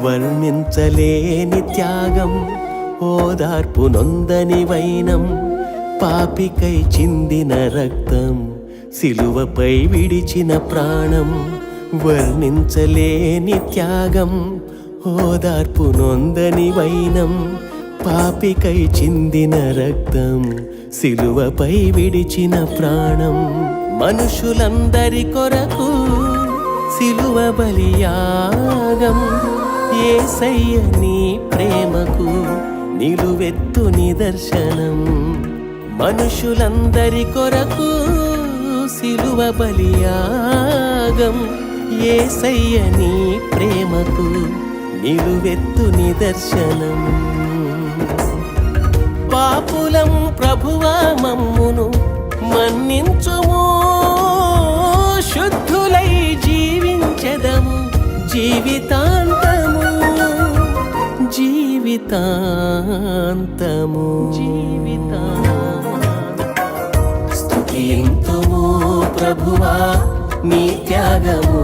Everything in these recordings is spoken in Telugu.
వర్ణించలేని త్యాగం, ఓదార్పు నొందని వైనం, పాపికై చిందిన రక్తం, సిలువపై విడిచిన ప్రాణం. వర్ణించలేని త్యాగం, ఓదార్పు నొందని వైనం, పాపికై చిందిన రక్తం, సిలువపై విడిచిన ప్రాణం. మనుషులందరి కొరకు సిలువ బలియాగం, యేసయ్య నీ ప్రేమకు నిలువెత్తు నిదర్శనం. మనుషులందరి కొరకు సిలువ బలియాగం, యేసయ్య నీ ప్రేమకు నిలువెత్తు నిదర్శనం. పాపులం ప్రభువా మమ్మును మన్నించుము, శుద్ధులై జీవించెదము జీవితాంతము, జీవితాంతము. స్తుతింతుము ప్రభువా నీ త్యాగము,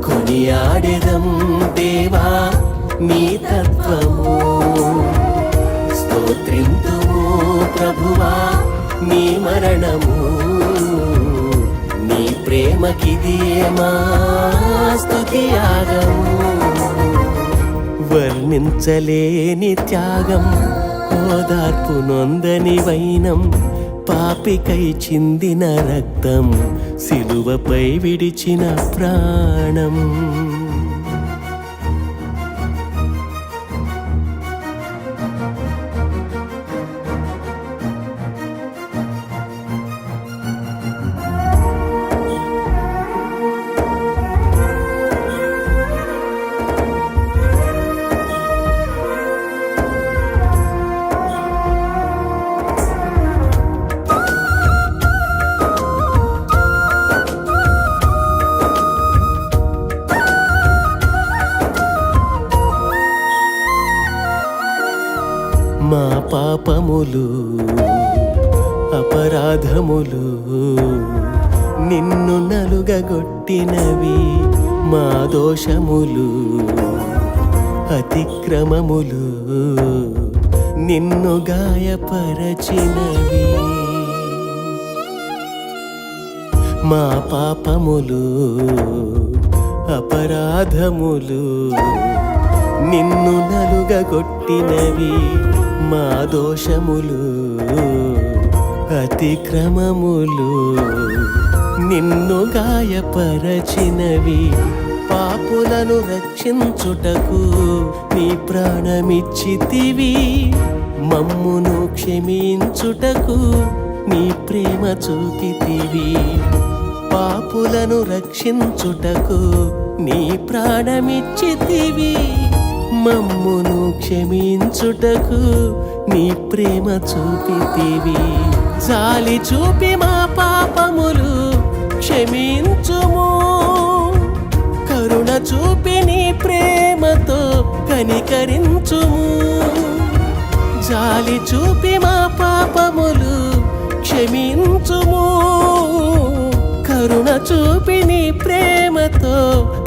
కొనియాడెదం దేవా నీ తత్వము. స్తోత్రింతుము ప్రభువా నీ మరణము, నీ ప్రేమకిదియే మా స్తుతియాగము. వర్ణించలేని త్యాగం, ఓదార్పు నొందని వైనం, పాపికై చిందిన రక్తం, సిలువపై విడిచిన ప్రాణం. మా పాపములు అపరాధములు నిన్ను నలుగగొట్టినవి, మా దోషములు అతిక్రమములు నిన్ను గాయపరచినవి. మా పాపములు అపరాధములు నిన్ను నలుగగొట్టినవి, మా దోషములు అతిక్రమములు నిన్ను గాయపరచినవి. పాపులను రక్షించుటకు నీ ప్రాణమిచ్చితివి, మమ్మును క్షమించుటకు నీ ప్రేమ చూపితివి. పాపులను రక్షించుటకు నీ ప్రాణమిచ్చితివి, మమ్మును క్షమించుటకు నీ ప్రేమ చూపితివి. జాలి చూపి మా పాపములు క్షమించుము, కరుణ చూపి నీ ప్రేమతో కనికరించుము. జాలి చూపి మా పాపములు క్షమించుము, కరుణ చూపి నీ ప్రేమతో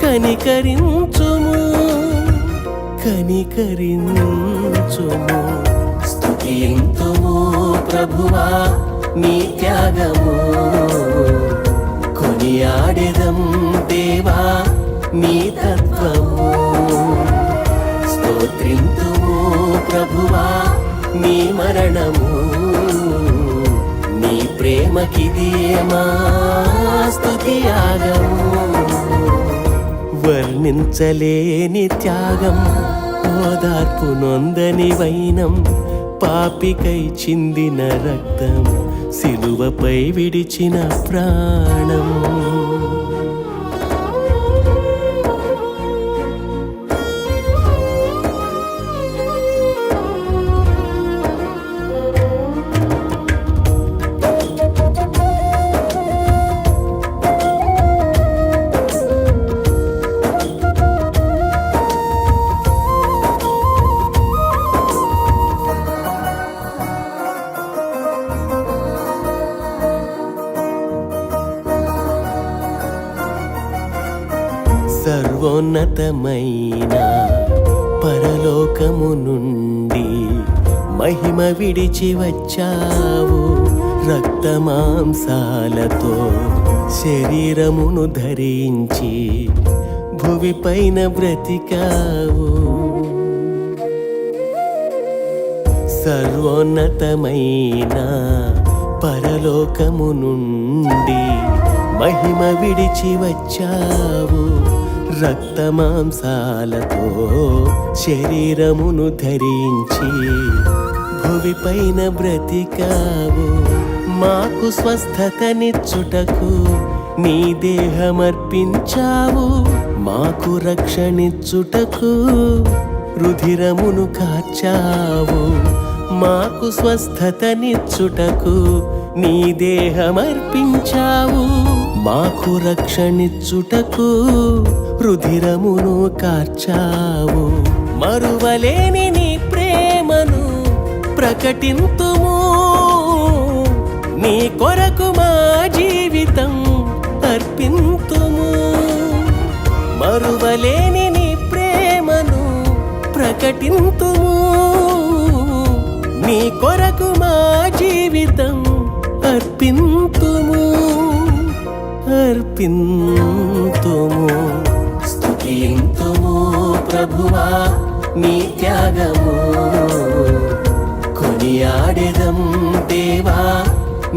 కనికరించుము, కనికరించుము. స్తుతింతుము ప్రభువా నీ త్యాగము, కొనియాడెదం దేవా నీ తత్వము. స్తోత్రింతుము ప్రభువా నీ మరణము, నీ ప్రేమ ప్రేమకిదియే స్తుతి యాగము వర్ణించలేని త్యాగం ఓదార్పు నొందని వైనం పాపికై చిందిన రక్తం సిలువపై విడిచిన ప్రాణం సర్వోన్నతమైన పరలోకము నుండి మహిమ విడిచి వచ్చావు రక్తమాంసాలతో శరీరమును ధరించి భువిపైన బ్రతికావు సర్వోన్నతమైన పరలోకము నుండి మహిమ విడిచి వచ్చావు రక్తమాంసాలతో శరీరమును ధరించి భువిపైన బ్రతికావు మాకు స్వస్థతనిచ్చుటకు నీ దేహమర్పించావు మాకు రక్షణిచ్చుటకు రుధిరమును కార్చావు మాకు స్వస్థతనిచ్చుటకు నీ దేహమర్పించావు మాకు రక్షణిచ్చుటకు రుధిరమును కార్చావు మరువలేని నీ ప్రేమను ప్రకటింతుము నీ కొరకు మా జీవితం అర్పింతుము మరువలేని నీ ప్రేమను ప్రకటింతుము నీ కొరకు మా జీవితం అర్పింతుము అర్పింతుము స్తుతింతుము ప్రభువా నీ త్యాగము కొనియాడెదం దేవా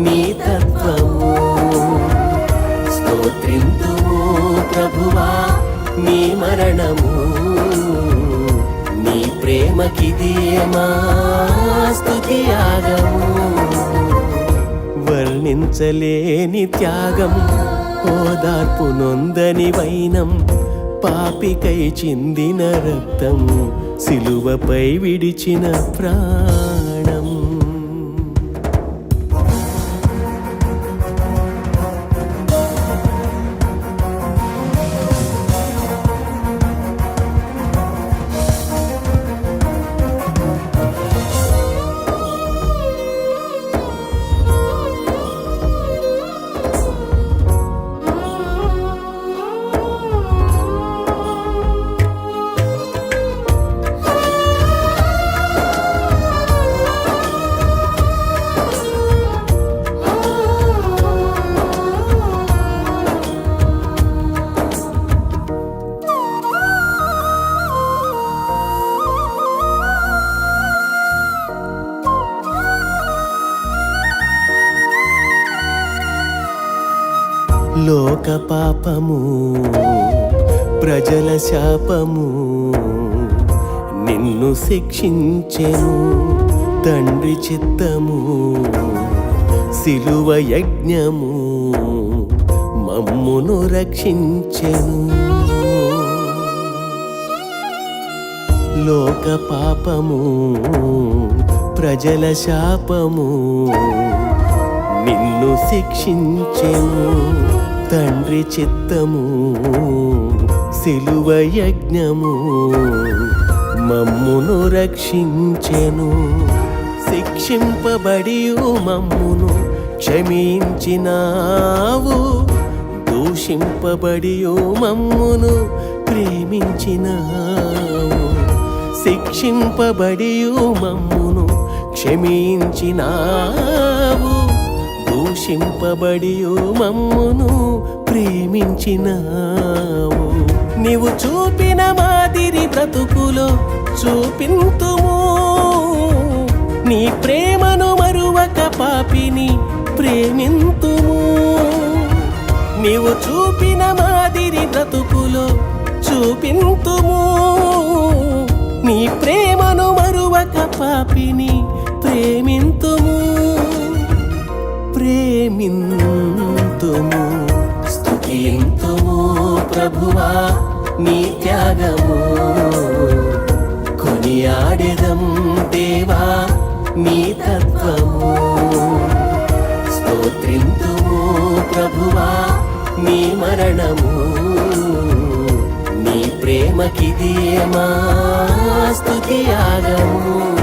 నీ తత్వము స్తోత్రింతుము ప్రభువా నీ మరణము నీ ప్రేమకిదియే స్తుతి యాగము వర్ణించలేని త్యాగం ఓదార్పు నొందని వైనం పాపికై చిందిన రక్తం సిలువపై విడిచిన ప్రాణం లోక పాపము ప్రజల శాపము నిన్ను శిక్షించెను తండ్రి చిత్తము సిలువ యజ్ఞము మమ్మును రక్షించెను లోక పాపము ప్రజల శాపము నిన్ను శిక్షించెను తండ్రి చిత్తము సిలువ యజ్ఞము మమ్మును రక్షించెను శిక్షింపబడియు మమ్మును క్షమించినావు దూషింపబడియు మమ్మును ప్రేమించినావు శిక్షింపబడియు మమ్మును క్షమించినావు దూషింపబడియు మమ్మును ప్రేమించినావు నీవు చూపిన మాదిరి బ్రతుకులో చూపింతుము నీ ప్రేమను మరువక పాపిని ప్రేమింతుము. నీవు చూపిన మాదిరి బ్రతుకులో చూపింతుము. నీ ప్రేమను మరువక పాపిని ప్రేమింతుము. ప్రేమింతుము, స్తుతింతుము ప్రభువా నీ త్యాగము. కొనియాడెదం దేవా నీ తత్వము. స్తోత్రింతుము ప్రభువా నీ మరణము. నీ ప్రేమకిదియే మా స్తుతి యాగము.